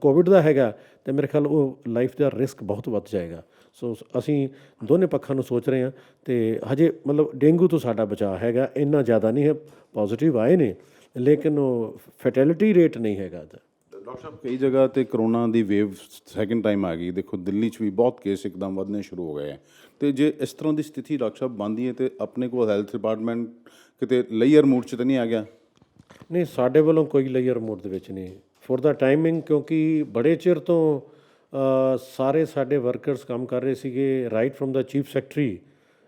ਕੋਵਿਡ ਦਾ ਹੈਗਾ, ਅਤੇ ਮੇਰੇ ਖਿਆਲ ਉਹ ਲਾਈਫ ਦਾ ਰਿਸਕ ਬਹੁਤ ਵੱਧ ਜਾਏਗਾ। ਸੋ ਅਸੀਂ ਦੋਨੇ ਪੱਖਾਂ ਨੂੰ ਸੋਚ ਰਹੇ ਹਾਂ, ਅਤੇ ਹਜੇ ਮਤਲਬ ਡੇਂਗੂ ਤੋਂ ਸਾਡਾ ਬਚਾਅ ਹੈਗਾ, ਇੰਨਾ ਜ਼ਿਆਦਾ ਨਹੀਂ ਹੈ, ਪੋਜ਼ੀਟਿਵ ਆਏ ਨੇ, ਲੇਕਿਨ ਉਹ ਫੈਟੈਲਿਟੀ ਰੇਟ ਨਹੀਂ ਹੈਗਾ। ਡਾਕਟਰ ਸਾਹਿਬ, ਕਈ ਜਗ੍ਹਾ 'ਤੇ ਕਰੋਨਾ ਦੀ ਵੇਵ ਸੈਕਿੰਡ ਟਾਈਮ ਆ ਗਈ, ਦੇਖੋ ਦਿੱਲੀ 'ਚ ਵੀ ਬਹੁਤ ਕੇਸ ਇੱਕਦਮ ਵਧਣੇ ਸ਼ੁਰੂ ਹੋ ਗਏ ਹੈ, ਅਤੇ ਜੇ ਇਸ ਤਰ੍ਹਾਂ ਦੀ ਸਥਿਤੀ ਡਾਕਟਰ ਸਾਹਿਬ ਬਣਦੀ ਹੈ ਤਾਂ ਆਪਣੇ ਕੋਲ ਹੈਲਥ ਡਿਪਾਰਟਮੈਂਟ ਕਿਤੇ ਲੇਅਰ ਮੂਡ 'ਚ ਤਾਂ ਨਹੀਂ ਆ ਗਿਆ? ਨਹੀਂ, ਸਾਡੇ ਵੱਲੋਂ ਕੋਈ ਲੇਅਰ ਮੋਡ ਦੇ ਵਿੱਚ ਨਹੀਂ ਫੋਰ ਦਾ ਟਾਈਮਿੰਗ, ਕਿਉਂਕਿ ਬੜੇ ਚਿਰ ਤੋਂ ਸਾਰੇ ਸਾਡੇ ਵਰਕਰਸ ਕੰਮ ਕਰ ਰਹੇ ਸੀਗੇ, right from the chief secretary,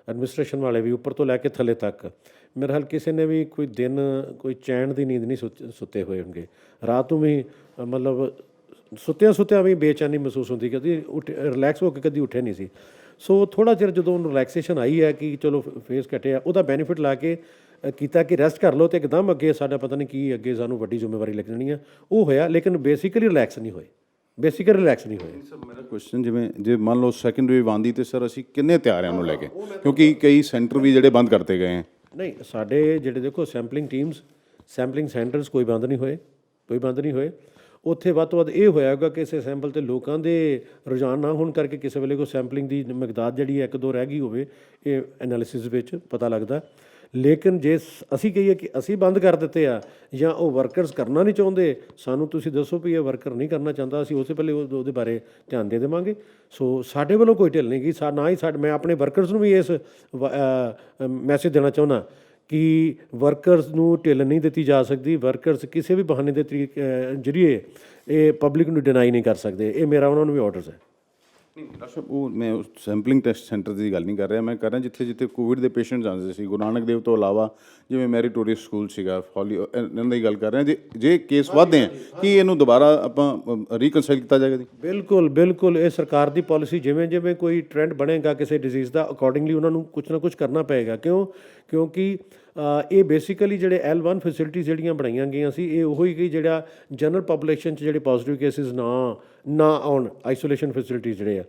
administration ਵਾਲੇ ਵੀ ਉੱਪਰ ਤੋਂ ਲੈ ਕੇ ਥੱਲੇ ਤੱਕ। ਮੇਰੇ ਖਿਆਲ ਕਿਸੇ ਨੇ ਵੀ ਕੋਈ ਦਿਨ ਕੋਈ ਚੈਨ ਦੀ ਨੀਂਦ ਨਹੀਂ ਸੁੱਤੇ ਹੋਏ ਹੋਣਗੇ, ਰਾਤ ਨੂੰ ਵੀ ਮਤਲਬ ਸੁੱਤਿਆਂ ਵੀ ਬੇਚੈਨੀ ਮਹਿਸੂਸ ਹੁੰਦੀ, ਕਦੀ ਰਿਲੈਕਸ ਹੋ ਕੇ ਕਦੀ ਉੱਠੇ ਨਹੀਂ ਸੀ। ਸੋ ਥੋੜ੍ਹਾ ਚਿਰ ਜਦੋਂ ਉਹਨੂੰ ਰਿਲੈਕਸੇਸ਼ਨ ਆਈ ਹੈ ਕਿ ਚਲੋ ਫੇਸ ਘਟਿਆ, ਉਹਦਾ ਬੈਨੀਫਿਟ ਲਾ ਕੇ ਕੀਤਾ ਕਿ ਰੈਸਟ ਕਰ ਲਓ, ਅਤੇ ਇੱਕਦਮ ਅੱਗੇ ਸਾਡਾ ਪਤਾ ਨਹੀਂ ਕੀ ਅੱਗੇ ਸਾਨੂੰ ਵੱਡੀ ਜ਼ਿੰਮੇਵਾਰੀ ਲੱਗ ਜਾਣੀ ਆ, ਉਹ ਹੋਇਆ, ਲੇਕਿਨ ਬੇਸਿਕਲੀ ਰਿਲੈਕਸ ਨਹੀਂ ਹੋਏ। ਸਰ ਮੇਰਾ ਕੁਐਸਚਨ, ਜਿਵੇਂ ਜੇ ਮੰਨ ਲਓ ਸੈਕਿੰਡ ਵੇਵ ਆਉਂਦੀ ਤਾਂ ਸਰ ਅਸੀਂ ਕਿੰਨੇ ਤਿਆਰ ਹਾਂ ਉਹਨੂੰ ਲੈ ਕੇ, ਕਿਉਂਕਿ ਕਈ ਸੈਂਟਰ ਵੀ ਜਿਹੜੇ ਬੰਦ ਕਰਤੇ ਗਏ ਹੈ। ਨਹੀਂ, ਸਾਡੇ ਜਿਹੜੇ ਦੇਖੋ ਸੈਂਪਲਿੰਗ ਟੀਮਸ, ਸੈਂਪਲਿੰਗ ਸੈਂਟਰਸ ਕੋਈ ਬੰਦ ਨਹੀਂ ਹੋਏ। ਉੱਥੇ ਵੱਧ ਤੋਂ ਵੱਧ ਇਹ ਹੋਇਆ ਹੋਗਾ ਕਿ ਕਿਸੇ ਸੈਂਪਲ 'ਤੇ ਲੋਕਾਂ ਦੇ ਰੁਝਾਨ ਨਾ ਹੋਣ ਕਰਕੇ ਕਿਸੇ ਵੇਲੇ ਕੋਈ ਸੈਂਪਲਿੰਗ ਦੀ ਮਿਕਦਾਰ ਜਿਹੜੀ 1-2 ਰਹਿ ਗਈ ਹੋਵੇ, ਇਹ ਐਨਾਲਿਸਿਸ ਵਿੱਚ ਪਤਾ ਲੱਗਦਾ। ਲੇਕਿਨ ਜੇ ਅਸੀਂ ਕਹੀਏ ਕਿ ਅਸੀਂ ਬੰਦ ਕਰ ਦਿੱਤੇ ਆ, ਜਾਂ ਉਹ ਵਰਕਰਸ ਕਰਨਾ ਨਹੀਂ ਚਾਹੁੰਦੇ, ਸਾਨੂੰ ਤੁਸੀਂ ਦੱਸੋ ਵੀ ਇਹ ਵਰਕਰ ਨਹੀਂ ਕਰਨਾ ਚਾਹੁੰਦਾ, ਅਸੀਂ ਉਸੇ ਪਹਿਲੇ ਉਹਦੇ ਬਾਰੇ ਧਿਆਨ ਦੇ ਦੇਵਾਂਗੇ। ਸੋ ਸਾਡੇ ਵੱਲੋਂ ਕੋਈ ਢਿੱਲ ਨਹੀਂ ਗਈ, ਨਾ ਹੀ ਮੈਂ ਆਪਣੇ ਵਰਕਰਸ ਨੂੰ ਵੀ ਇਸ ਮੈਸੇਜ ਦੇਣਾ ਚਾਹੁੰਦਾ ਕਿ ਵਰਕਰਸ ਨੂੰ ਢਿੱਲ ਨਹੀਂ ਦਿੱਤੀ ਜਾ ਸਕਦੀ। ਵਰਕਰਸ ਕਿਸੇ ਵੀ ਬਹਾਨੇ ਦੇ ਜ਼ਰੀਏ ਇਹ ਪਬਲਿਕ ਨੂੰ ਡਿਨਾਈ ਨਹੀਂ ਕਰ ਸਕਦੇ, ਇਹ ਮੇਰਾ ਉਹਨਾਂ ਨੂੰ ਵੀ ਆਰਡਰਸ ਹੈ। ਨਹੀਂ ਡਾਕਟਰ ਸਾਹਿਬ, ਉਹ ਮੈਂ ਸੈਂਪਲਿੰਗ ਟੈਸਟ ਸੈਂਟਰ ਦੀ ਗੱਲ ਨਹੀਂ ਕਰ ਰਿਹਾ, ਮੈਂ ਕਰ ਰਿਹਾ ਜਿੱਥੇ ਕੋਵਿਡ ਦੇ ਪੇਸ਼ੈਂਟਸ ਆਉਂਦੇ ਸੀ, ਗੁਰੂ ਨਾਨਕ ਦੇਵ ਤੋਂ ਇਲਾਵਾ ਜਿਵੇਂ ਮੈਰੀਟੋਰੀਅਸ ਸਕੂਲ ਸੀਗਾ, ਇਹਨਾਂ ਦੀ ਗੱਲ ਕਰ ਰਹੇ ਹਾਂ। ਜੇ ਕੇਸ ਵੱਧਦੇ ਆ, ਕੀ ਇਹਨੂੰ ਦੁਬਾਰਾ ਆਪਾਂ ਰੀਕਨਸਾਈਲ ਕੀਤਾ ਜਾਏਗਾ ਜੀ? ਬਿਲਕੁਲ ਇਹ ਸਰਕਾਰ ਦੀ ਪਾਲਿਸੀ, ਜਿਵੇਂ ਕੋਈ ਟ੍ਰੈਂਡ ਬਣੇਗਾ ਕਿਸੇ ਡਿਜ਼ੀਜ਼ ਦਾ, ਅਕੋਰਡਿੰਗਲੀ ਉਹਨਾਂ ਨੂੰ ਕੁਛ ਨਾ ਕੁਛ ਕਰਨਾ ਪਏਗਾ। ਕਿਉਂਕਿ ਇਹ ਬੇਸਿਕਲੀ ਜਿਹੜੇ L1 ਫੈਸਿਲਿਟੀਜ਼ ਜਿਹੜੀਆਂ ਬਣਾਈਆਂ ਗਈਆਂ ਸੀ, ਇਹ ਉਹੀ ਕਿ ਜਿਹੜਾ ਜਨਰਲ ਪੋਪੂਲੇਸ਼ਨ 'ਚ ਜਿਹੜੇ ਪੋਜ਼ੀਟਿਵ ਕੇਸਿਸ ਨਾ ਆਉਣ, ਆਈਸੋਲੇਸ਼ਨ ਫੈਸਿਲਿਟੀਜ਼ ਜਿਹੜੇ ਆ,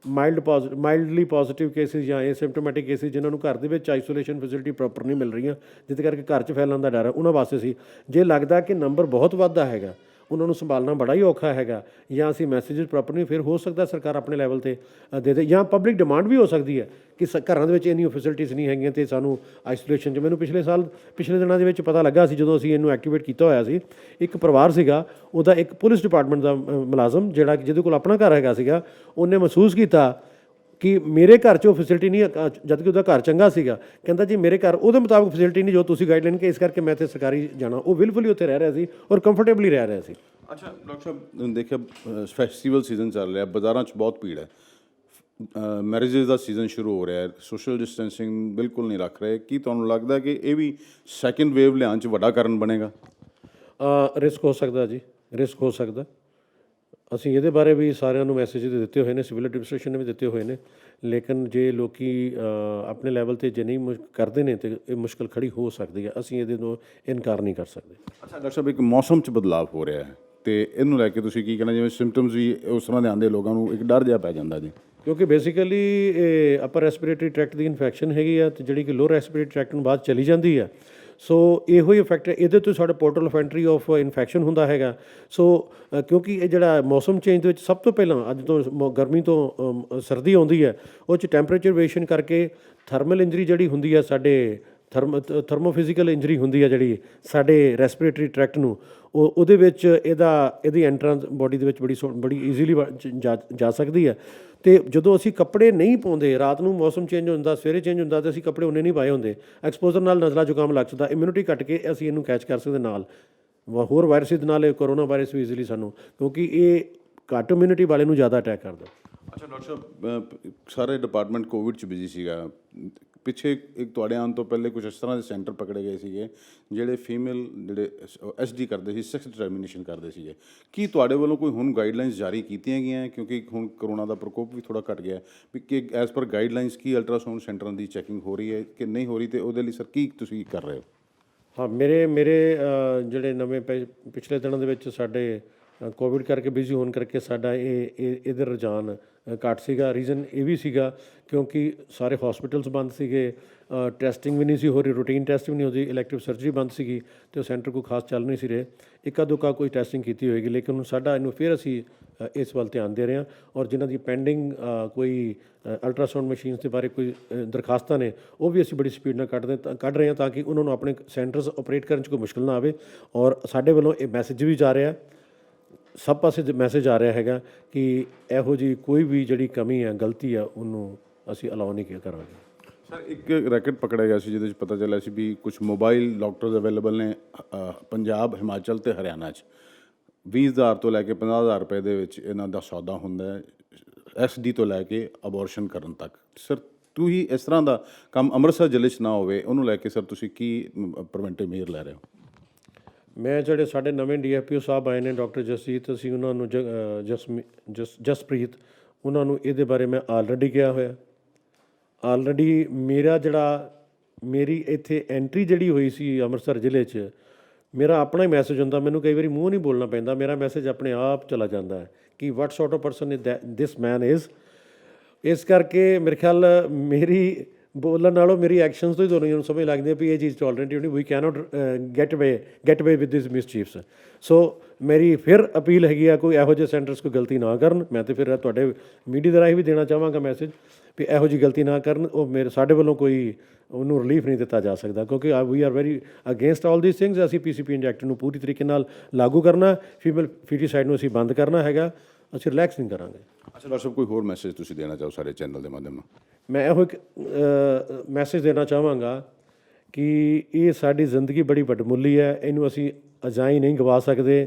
ਮਾਈਲਡਲੀ ਪੋਜ਼ੀਟਿਵ ਕੇਸਿਸ ਜਾਂ ਏਸਿਮਟੋਮੈਟਿਕ ਕੇਸਿਸ ਜਿਨ੍ਹਾਂ ਨੂੰ ਘਰ ਦੇ ਵਿੱਚ ਆਈਸੋਲੇਸ਼ਨ ਫੈਸਿਲਿਟੀ ਪ੍ਰੋਪਰ ਨਹੀਂ ਮਿਲ ਰਹੀਆਂ, ਜਿਹਦੇ ਕਰਕੇ ਘਰ 'ਚ ਫੈਲਣ ਦਾ ਡਰ ਹੈ, ਉਹਨਾਂ ਵਾਸਤੇ ਸੀ। ਜੇ ਲੱਗਦਾ ਕਿ ਨੰਬਰ ਬਹੁਤ ਵੱਧਦਾ ਹੈਗਾ, ਉਹਨਾਂ ਨੂੰ ਸੰਭਾਲਣਾ ਬੜਾ ਹੀ ਔਖਾ ਹੈਗਾ, ਜਾਂ ਅਸੀਂ ਮੈਸੇਜਸ ਪ੍ਰੋਪਰ ਨਹੀਂ, ਫਿਰ ਹੋ ਸਕਦਾ ਸਰਕਾਰ ਆਪਣੇ ਲੈਵਲ 'ਤੇ ਦੇ ਦੇ, ਜਾਂ ਪਬਲਿਕ ਡਿਮਾਂਡ ਵੀ ਹੋ ਸਕਦੀ ਹੈ ਕਿ ਘਰਾਂ ਦੇ ਵਿੱਚ ਇੰਨੀਆਂ ਫੈਸਿਲਿਟੀਜ਼ ਨਹੀਂ ਹੈਗੀਆਂ ਅਤੇ ਸਾਨੂੰ ਆਈਸੋਲੇਸ਼ਨ 'ਚ। ਮੈਨੂੰ ਪਿਛਲੇ ਦਿਨਾਂ ਦੇ ਵਿੱਚ ਪਤਾ ਲੱਗਾ ਸੀ, ਜਦੋਂ ਅਸੀਂ ਇਹਨੂੰ ਐਕਟੀਵੇਟ ਕੀਤਾ ਹੋਇਆ ਸੀ, ਇੱਕ ਪਰਿਵਾਰ ਸੀਗਾ, ਉਹਦਾ ਇੱਕ ਪੁਲਿਸ ਡਿਪਾਰਟਮੈਂਟ ਦਾ ਮੁਲਾਜ਼ਮ ਜਿਹਦੇ ਕੋਲ ਆਪਣਾ ਘਰ ਹੈਗਾ ਸੀਗਾ, ਉਹਨੇ ਮਹਿਸੂਸ ਕੀਤਾ ਕਿ ਮੇਰੇ ਘਰ 'ਚ ਉਹ ਫੈਸਿਲਿਟੀ ਨਹੀਂ, ਜਦ ਕਿ ਉਹਦਾ ਘਰ ਚੰਗਾ ਸੀਗਾ। ਕਹਿੰਦਾ ਜੀ ਮੇਰੇ ਘਰ ਉਹਦੇ ਮੁਤਾਬਕ ਫੈਸਿਲਿਟੀ ਨਹੀਂ ਜੋ ਤੁਸੀਂ ਗਾਈਡਲਾਈਨ ਕਿ, ਇਸ ਕਰਕੇ ਮੈਂ ਇੱਥੇ ਸਰਕਾਰੀ ਜਾਣਾ। ਉਹ ਵਿਲਫੁਲੀ ਉੱਥੇ ਰਹਿ ਰਿਹਾ ਸੀ ਔਰ ਕੰਫਰਟੇਬਲੀ ਰਹਿ ਰਿਹਾ ਸੀ। ਅੱਛਾ ਡਾਕਟਰ ਸਾਹਿਬ, ਦੇਖਿਆ ਫੈਸਟੀਵਲ ਸੀਜ਼ਨ ਚੱਲ ਰਿਹਾ, ਬਾਜ਼ਾਰਾਂ 'ਚ ਬਹੁਤ ਭੀੜ ਹੈ, ਮੈਰਿਜਸ ਦਾ ਸੀਜ਼ਨ ਸ਼ੁਰੂ ਹੋ ਰਿਹਾ ਹੈ, ਸੋਸ਼ਲ ਡਿਸਟੈਂਸਿੰਗ ਬਿਲਕੁਲ ਨਹੀਂ ਰੱਖ ਰਹੇ, ਕੀ ਤੁਹਾਨੂੰ ਲੱਗਦਾ ਕਿ ਇਹ ਵੀ ਸੈਕਿੰਡ ਵੇਵ ਲਿਆਉਣ 'ਚ ਵੱਡਾ ਕਾਰਨ ਬਣੇਗਾ? ਰਿਸਕ ਹੋ ਸਕਦਾ ਜੀ, ਰਿਸਕ ਹੋ ਸਕਦਾ। ਅਸੀਂ ਇਹਦੇ ਬਾਰੇ ਵੀ ਸਾਰਿਆਂ ਨੂੰ ਮੈਸੇਜ ਦਿੱਤੇ ਹੋਏ ਨੇ, ਸਿਵਲ ਐਡਮਿਨਿਸਟ੍ਰੇਸ਼ਨ ਨੇ ਵੀ ਦਿੱਤੇ ਹੋਏ ਨੇ, ਲੇਕਿਨ ਜੇ ਲੋਕੀ ਆਪਣੇ ਲੈਵਲ 'ਤੇ ਜੇ ਨਹੀਂ ਕਰਦੇ ਨੇ ਤਾਂ ਇਹ ਮੁਸ਼ਕਿਲ ਖੜੀ ਹੋ ਸਕਦੀ ਹੈ, ਅਸੀਂ ਇਹਦੇ ਤੋਂ ਇਨਕਾਰ ਨਹੀਂ ਕਰ ਸਕਦੇ। ਅੱਛਾ ਡਾਕਟਰ ਸਾਹਿਬ, ਇੱਕ ਮੌਸਮ 'ਚ ਬਦਲਾਅ ਹੋ ਰਿਹਾ ਹੈ, ਅਤੇ ਇਹਨੂੰ ਲੈ ਕੇ ਤੁਸੀਂ ਕੀ ਕਹਿਣਾ? ਜਿਵੇਂ ਸਿੰਪਟਮਸ ਵੀ ਉਸ ਤਰ੍ਹਾਂ ਦੇ ਆਉਂਦੇ, ਲੋਕਾਂ ਨੂੰ ਇੱਕ ਡਰ ਜਿਹਾ ਪੈ ਜਾਂਦਾ ਜੀ, ਕਿਉਂਕਿ ਬੇਸਿਕਲੀ ਇਹ ਅਪਰ ਰੈਸਪੀਰੇਟਰੀ ਟਰੈਕਟ ਦੀ ਇਨਫੈਕਸ਼ਨ ਹੈਗੀ ਆ, ਅਤੇ ਜਿਹੜੀ ਕਿ ਲੋਅਰ ਰੈਸਪੀਰੇਟਰੀ ਟਰੈਕਟ ਨੂੰ ਬਾਅਦ ਚਲੀ ਜਾਂਦੀ ਆ। ਸੋ ਇਹੋ ਹੀ ਇਫੈਕਟ ਇਹਦੇ ਤੋਂ ਸਾਡਾ portal of entry of infection ਹੁੰਦਾ ਹੈਗਾ। ਸੋ ਕਿਉਂਕਿ ਇਹ ਜਿਹੜਾ ਮੌਸਮ ਚੇਂਜ ਦੇ ਵਿੱਚ ਸਭ ਤੋਂ ਪਹਿਲਾਂ ਅੱਜ ਤੋਂ ਗਰਮੀ ਤੋਂ ਸਰਦੀ ਆਉਂਦੀ ਹੈ, ਉਹ 'ਚ ਟੈਂਪਰੇਚਰ ਵੇਰੀਏਸ਼ਨ ਕਰਕੇ ਥਰਮਲ ਇੰਜਰੀ ਜਿਹੜੀ ਹੁੰਦੀ ਹੈ, ਸਾਡੇ ਥਰਮੋਫਿਜ਼ੀਕਲ ਇੰਜਰੀ ਹੁੰਦੀ ਹੈ ਜਿਹੜੀ ਸਾਡੇ ਰੈਸਪੀਰੇਟਰੀ ਟਰੈਕਟ ਨੂੰ, ਉਹਦੇ ਵਿੱਚ ਇਹਦੀ ਐਂਟਰੈਂਸ ਬੋਡੀ ਦੇ ਵਿੱਚ ਬੜੀ ਈਜ਼ੀਲੀ ਜਾ ਸਕਦੀ ਹੈ। ਅਤੇ ਜਦੋਂ ਅਸੀਂ ਕੱਪੜੇ ਨਹੀਂ ਪਾਉਂਦੇ, ਰਾਤ ਨੂੰ ਮੌਸਮ ਚੇਂਜ ਹੁੰਦਾ, ਸਵੇਰੇ ਚੇਂਜ ਹੁੰਦਾ, ਅਤੇ ਅਸੀਂ ਕੱਪੜੇ ਉਹਨੇ ਨਹੀਂ ਪਾਏ ਹੁੰਦੇ, ਐਕਸਪੋਜ਼ਰ ਨਾਲ ਨਜ਼ਲਾ ਜ਼ੁਕਾਮ ਲੱਗ ਸਕਦਾ, ਇਮਿਊਨਿਟੀ ਘੱਟ ਕੇ ਅਸੀਂ ਇਹਨੂੰ ਕੈਚ ਕਰ ਸਕਦੇ ਨਾਲ ਹੋਰ ਵਾਇਰਸ ਦੇ ਨਾਲ। ਕੋਰੋਨਾ ਵਾਇਰਸ ਵੀ ਈਜ਼ੀਲੀ ਸਾਨੂੰ, ਕਿਉਂਕਿ ਇਹ ਘੱਟ ਇਮਿਊਨਿਟੀ ਵਾਲੇ ਨੂੰ ਜ਼ਿਆਦਾ ਅਟੈਕ ਕਰਦਾ। ਅੱਛਾ ਡਾਕਟਰ ਸਾਹਿਬ, ਸਾਰੇ ਡਿਪਾਰਟਮੈਂਟ ਕੋਵਿਡ 'ਚ ਬਿਜੀ ਸੀਗਾ, ਪਿੱਛੇ ਇੱਕ ਤੁਹਾਡੇ ਆਉਣ ਤੋਂ ਪਹਿਲੇ ਕੁਝ ਇਸ ਤਰ੍ਹਾਂ ਦੇ ਸੈਂਟਰ ਪਕੜੇ ਗਏ ਸੀਗੇ ਜਿਹੜੇ ਫੀਮੇਲ ਜਿਹੜੇ ਐਸਡੀ ਕਰਦੇ ਸੀ, ਸੈਕਸ ਡਿਟਰਮੀਨੇਸ਼ਨ ਕਰਦੇ ਸੀਗੇ। ਕੀ ਤੁਹਾਡੇ ਵੱਲੋਂ ਕੋਈ ਹੁਣ ਗਾਈਡਲਾਈਨਸ ਜਾਰੀ ਕੀਤੀਆਂ ਗਈਆਂ, ਕਿਉਂਕਿ ਹੁਣ ਕਰੋਨਾ ਦਾ ਪ੍ਰਕੋਪ ਵੀ ਥੋੜਾ ਘਟ ਗਿਆ, ਵੀ ਕਿ ਐਜ਼ ਪਰ ਗਾਈਡਲਾਈਨਸ ਕੀ ਅਲਟਰਾਸਾਊਂਡ ਸੈਂਟਰਾਂ ਦੀ ਚੈਕਿੰਗ ਹੋ ਰਹੀ ਹੈ ਕਿ ਨਹੀਂ ਹੋ ਰਹੀ, ਤੇ ਉਹਦੇ ਲਈ ਸਰ ਕੀ ਤੁਸੀਂ ਕਰ ਰਹੇ ਹੋ? ਹਾਂ, ਮੇਰੇ ਜਿਹੜੇ ਨਵੇਂ ਪਿਛਲੇ ਦਿਨਾਂ ਦੇ ਵਿੱਚ ਸਾਡੇ ਕੋਵਿਡ ਕਰਕੇ ਬਿਜ਼ੀ ਹੋਣ ਕਰਕੇ ਸਾਡਾ ਇਹਦਾ ਰੁਝਾਨ ਘੱਟ ਸੀਗਾ। ਰੀਜ਼ਨ ਇਹ ਵੀ ਸੀਗਾ ਕਿਉਂਕਿ ਸਾਰੇ ਹਸਪੀਟਲਸ ਬੰਦ ਸੀਗੇ, ਟੈਸਟਿੰਗ ਵੀ ਨਹੀਂ ਸੀ ਹੋ ਰਹੀ, ਰੂਟੀਨ ਟੈਸਟ ਵੀ ਨਹੀਂ ਹੋ ਰਹੀ, ਇਲੈਕਟਿਵ ਸਰਜਰੀ ਬੰਦ ਸੀਗੀ ਅਤੇ ਉਹ ਸੈਂਟਰ ਕੋਈ ਖਾਸ ਚੱਲ ਨਹੀਂ ਸੀ ਰਹੇ। ਇੱਕਾ ਦੁੱਕਾ ਕੋਈ ਟੈਸਟਿੰਗ ਕੀਤੀ ਹੋਏਗੀ, ਲੇਕਿਨ ਹੁਣ ਸਾਡਾ ਇਹਨੂੰ ਫਿਰ ਅਸੀਂ ਇਸ ਵੱਲ ਧਿਆਨ ਦੇ ਰਹੇ ਹਾਂ। ਔਰ ਜਿਨ੍ਹਾਂ ਦੀ ਪੈਂਡਿੰਗ ਕੋਈ ਅਲਟਰਾਸਾਊਂਡ ਮਸ਼ੀਨਸ ਦੇ ਬਾਰੇ ਕੋਈ ਦਰਖਾਸਤਾਂ ਨੇ, ਉਹ ਵੀ ਅਸੀਂ ਬੜੀ ਸਪੀਡ ਨਾਲ ਕੱਢ ਰਹੇ ਹਾਂ ਤਾਂ ਕਿ ਉਹਨਾਂ ਨੂੰ ਆਪਣੇ ਸੈਂਟਰਸ ਆਪਰੇਟ ਕਰਨ 'ਚ ਕੋਈ ਮੁਸ਼ਕਿਲ ਨਾ ਆਵੇ। ਔਰ ਸਾਡੇ ਵੱਲੋਂ ਇਹ ਮੈਸੇਜ ਵੀ ਜਾ ਰਿਹਾ, ਸਭ ਪਾਸੇ ਮੈਸੇਜ ਆ ਰਿਹਾ ਹੈਗਾ ਕਿ ਇਹੋ ਜਿਹੀ ਕੋਈ ਵੀ ਜਿਹੜੀ ਕਮੀ ਹੈ, ਗਲਤੀ ਆ, ਉਹਨੂੰ ਅਸੀਂ ਅਲਾਉ ਨਹੀਂ ਕਰਾਂਗੇ। ਸਰ, ਇੱਕ ਰੈਕਟ ਪਕੜਿਆ ਗਿਆ ਸੀ ਜਿਹਦੇ ਵਿੱਚ ਪਤਾ ਚੱਲਿਆ ਸੀ ਵੀ ਕੁਝ ਮੋਬਾਈਲ ਡਾਕਟਰਸ ਅਵੇਲੇਬਲ ਨੇ ਪੰਜਾਬ, ਹਿਮਾਚਲ ਤੇ ਹਰਿਆਣਾ 'ਚ। 20,000 ਤੋਂ ਲੈ ਕੇ 50,000 ਰੁਪਏ ਦੇ ਵਿੱਚ ਇਹਨਾਂ ਦਾ ਸੌਦਾ ਹੁੰਦਾ ਹੈ, ਐਸਡੀ ਤੋਂ ਲੈ ਕੇ ਅਬੋਰਸ਼ਨ ਕਰਨ ਤੱਕ। ਸਰ, ਤੁਸੀਂ ਇਸ ਤਰ੍ਹਾਂ ਦਾ ਕੰਮ ਅੰਮ੍ਰਿਤਸਰ ਜ਼ਿਲ੍ਹੇ 'ਚ ਨਾ ਹੋਵੇ, ਉਹਨੂੰ ਲੈ ਕੇ ਸਰ ਤੁਸੀਂ ਕੀ ਪ੍ਰੀਵੈਂਟਿਵ ਮੇਜਰ ਲੈ ਰਹੇ ਹੋ? ਮੈਂ ਜਿਹੜੇ ਸਾਡੇ ਨਵੇਂ ਡੀਐਫਪੀਓ ਸਾਹਿਬ ਆਏ ਨੇ, ਡਾਕਟਰ ਜਸਜੀਤ, ਅਸੀਂ ਉਹਨਾਂ ਨੂੰ ਜਸਪ੍ਰੀਤ, ਉਹਨਾਂ ਨੂੰ ਇਹਦੇ ਬਾਰੇ ਮੈਂ ਆਲਰੇਡੀ ਕਿਹਾ ਹੋਇਆ। ਆਲਰੇਡੀ ਮੇਰੀ ਇੱਥੇ ਐਂਟਰੀ ਜਿਹੜੀ ਹੋਈ ਸੀ ਅੰਮ੍ਰਿਤਸਰ ਜ਼ਿਲ੍ਹੇ 'ਚ, ਮੇਰਾ ਆਪਣਾ ਹੀ ਮੈਸੇਜ ਹੁੰਦਾ, ਮੈਨੂੰ ਕਈ ਵਾਰੀ ਮੂੰਹ ਨਹੀਂ ਬੋਲਣਾ ਪੈਂਦਾ, ਮੇਰਾ ਮੈਸੇਜ ਆਪਣੇ ਆਪ ਚਲਾ ਜਾਂਦਾ ਹੈ ਕਿ what sort of person is this man is. ਇਸ ਕਰਕੇ ਮੇਰੇ ਖਿਆਲ ਮੇਰੀ ਬੋਲਣ ਨਾਲੋਂ ਮੇਰੀ ਐਕਸ਼ਨਸ ਤੋਂ ਹੀ ਦੋਨੋਂ ਨੂੰ ਸਮਝ ਲੱਗਦੀ ਹੈ ਵੀ ਇਹ ਚੀਜ਼ ਟੋਲਰੇਟ ਨਹੀਂ, ਵੀ ਕੈਨੋਟ ਗੈਟ ਅਵੇ ਵਿਦ ਦਿਸ ਮਿਸਚੀਫਸ। ਸੋ ਮੇਰੀ ਫਿਰ ਅਪੀਲ ਹੈਗੀ ਆ, ਕੋਈ ਇਹੋ ਜਿਹੇ ਸੈਂਟਰਸ ਕੋਈ ਗਲਤੀ ਨਾ ਕਰਨ। ਮੈਂ ਤਾਂ ਫਿਰ ਤੁਹਾਡੇ ਮੀਡੀਆ ਦੇ ਰਾਹੀਂ ਵੀ ਦੇਣਾ ਚਾਹਾਂਗਾ ਮੈਸੇਜ ਵੀ ਇਹੋ ਜਿਹੀ ਗਲਤੀ ਨਾ ਕਰਨ। ਉਹ ਸਾਡੇ ਵੱਲੋਂ ਕੋਈ ਉਹਨੂੰ ਰਿਲੀਫ ਨਹੀਂ ਦਿੱਤਾ ਜਾ ਸਕਦਾ, ਕਿਉਂਕਿ we are very against all these things. ਅਸੀਂ PCP ਐਕਟ ਨੂੰ ਪੂਰੀ ਤਰੀਕੇ ਨਾਲ ਲਾਗੂ ਕਰਨਾ, ਫੀਮੇਲ ਫੀਟੀਸਾਈਡ ਨੂੰ ਅਸੀਂ ਬੰਦ ਕਰਨਾ ਹੈਗਾ, ਅਸੀਂ ਰਿਲੈਕਸ ਨਹੀਂ ਕਰਾਂਗੇ। ਅੱਛਾ ਡਾਕਟਰ ਸਾਹਿਬ, ਕੋਈ ਹੋਰ ਮੈਸੇਜ ਤੁਸੀਂ ਦੇਣਾ ਚਾਹੋ ਸਾਰੇ ਚੈਨਲ ਦੇ ਮਾਧਿਅਮ ਨਾਲ? ਮੈਂ ਇਹੋ ਇੱਕ ਮੈਸੇਜ ਦੇਣਾ ਚਾਹਾਂਗਾ ਕਿ ਇਹ ਸਾਡੀ ਜ਼ਿੰਦਗੀ ਬੜੀ ਵੱਡਮੁੱਲੀ ਹੈ, ਇਹਨੂੰ ਅਸੀਂ ਅਜਾਈਂ ਨਹੀਂ ਗਵਾ ਸਕਦੇ।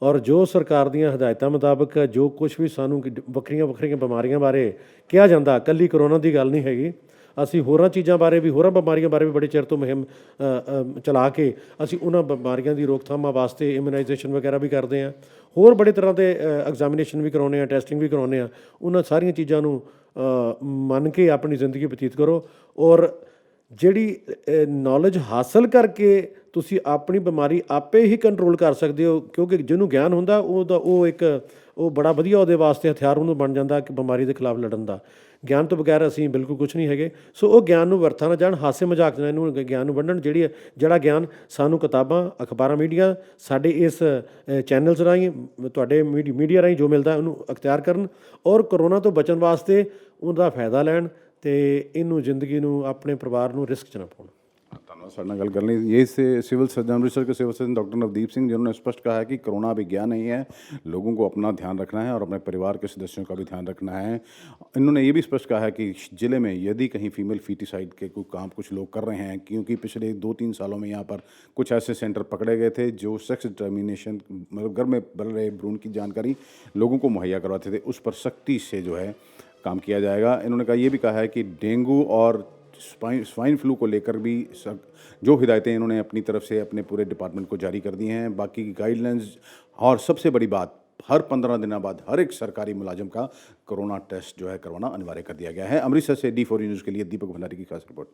ਔਰ ਜੋ ਸਰਕਾਰ ਦੀਆਂ ਹਦਾਇਤਾਂ ਮੁਤਾਬਕ ਜੋ ਕੁਝ ਵੀ ਸਾਨੂੰ ਵੱਖਰੀਆਂ ਬਿਮਾਰੀਆਂ ਬਾਰੇ ਕਿਹਾ ਜਾਂਦਾ, ਇਕੱਲੀ ਕਰੋਨਾ ਦੀ ਗੱਲ ਨਹੀਂ ਹੈਗੀ, ਅਸੀਂ ਹੋਰਾਂ ਚੀਜ਼ਾਂ ਬਾਰੇ ਵੀ, ਹੋਰਾਂ ਬਿਮਾਰੀਆਂ ਬਾਰੇ ਵੀ ਬੜੇ ਚਿਰ ਤੋਂ ਮੁਹਿੰਮ ਚਲਾ ਕੇ ਅਸੀਂ ਉਹਨਾਂ ਬਿਮਾਰੀਆਂ ਦੀ ਰੋਕਥਾਮਾਂ ਵਾਸਤੇ ਇਮਿਊਨਾਈਜੇਸ਼ਨ ਵਗੈਰਾ ਵੀ ਕਰਦੇ ਹਾਂ, ਹੋਰ ਬੜੇ ਤਰ੍ਹਾਂ ਦੇ ਐਗਜ਼ਾਮੀਨੇਸ਼ਨ ਵੀ ਕਰਾਉਂਦੇ ਹਾਂ, ਟੈਸਟਿੰਗ ਵੀ ਕਰਾਉਂਦੇ ਹਾਂ। ਉਹਨਾਂ ਸਾਰੀਆਂ ਚੀਜ਼ਾਂ ਨੂੰ ਮੰਨ ਕੇ ਆਪਣੀ ਜ਼ਿੰਦਗੀ ਬਤੀਤ ਕਰੋ। ਔਰ ਜਿਹੜੀ ਨੌਲੇਜ ਹਾਸਲ ਕਰਕੇ ਤੁਸੀਂ ਆਪਣੀ ਬਿਮਾਰੀ ਆਪੇ ਹੀ ਕੰਟਰੋਲ ਕਰ ਸਕਦੇ ਹੋ, ਕਿਉਂਕਿ ਜਿਹਨੂੰ ਗਿਆਨ ਹੁੰਦਾ ਉਹ ਬੜਾ ਵਧੀਆ ਉਹਦੇ ਵਾਸਤੇ ਹਥਿਆਰ ਉਹਨੂੰ ਬਣ ਜਾਂਦਾ ਕਿ ਬਿਮਾਰੀ ਦੇ ਖਿਲਾਫ ਲੜਨ ਦਾ। ਗਿਆਨ ਤੋਂ ਬਗੈਰ ਅਸੀਂ ਬਿਲਕੁਲ ਕੁਛ ਨਹੀਂ ਹੈਗੇ। ਸੋ ਉਹ ਗਿਆਨ ਨੂੰ ਵਰਤਾ ਨਾ ਜਾਣ, ਹਾਸੇ ਮਜ਼ਾਕ ਨਾਲ ਇਹਨੂੰ ਗਿਆਨ ਨੂੰ ਵੰਡਣ। ਜਿਹੜਾ ਗਿਆਨ ਸਾਨੂੰ ਕਿਤਾਬਾਂ, ਅਖਬਾਰਾਂ, ਮੀਡੀਆ, ਸਾਡੇ ਇਸ ਚੈਨਲਸ ਰਾਹੀਂ, ਤੁਹਾਡੇ ਮੀਡੀਆ ਰਾਹੀਂ ਜੋ ਮਿਲਦਾ ਉਹਨੂੰ ਅਖਤਿਆਰ ਕਰਨ ਔਰ ਕਰੋਨਾ ਤੋਂ ਬਚਣ ਵਾਸਤੇ ਉਹਦਾ ਫਾਇਦਾ ਲੈਣ ਅਤੇ ਇਹਨੂੰ ਜ਼ਿੰਦਗੀ ਨੂੰ, ਆਪਣੇ ਪਰਿਵਾਰ ਨੂੰ ਰਿਸਕ 'ਚ ਨਾ ਪਾਉਣ। धन्यवाद सर, गल करनी। ये से सिविल सर्जन, अमृतसर के civil surgeon doctor Navdeep Singh, जिन्होंने स्पष्ट कहा है कि कोरोना विज्ञान नहीं है, लोगों को अपना ध्यान रखना है और अपने परिवार के सदस्यों का भी ध्यान रखना है। इन्होंने ये भी स्पष्ट कहा है कि ज़िले में यदि कहीं फीमेल फीटिसाइड के कोई काम कुछ लोग कर रहे हैं, क्योंकि पिछले 2-3 सालों में यहाँ पर कुछ ऐसे सेंटर पकड़े गए थे जो सेक्स डिटर्मिनेशन, मतलब घर में बढ़ रहे भ्रूण की जानकारी लोगों को मुहैया करवाते थे, उस पर सख्ती से जो है काम किया जाएगा। इन्होंने कहा, ये भी कहा है कि डेंगू और स्वाइन फ्लू को लेकर भी जो हिदायतें इन्होंने अपनी तरफ से अपने पूरे डिपार्टमेंट को जारी कर दी हैं। बाकी गाइडलाइंस और सबसे बड़ी बात, हर 15 दिनों बाद हर एक सरकारी मुलाजिम का कोरोना टेस्ट जो है करवाना अनिवार्य कर दिया गया है। अमृतसर से D4 न्यूज़ के लिए दीपक भंडारी की खास रिपोर्ट।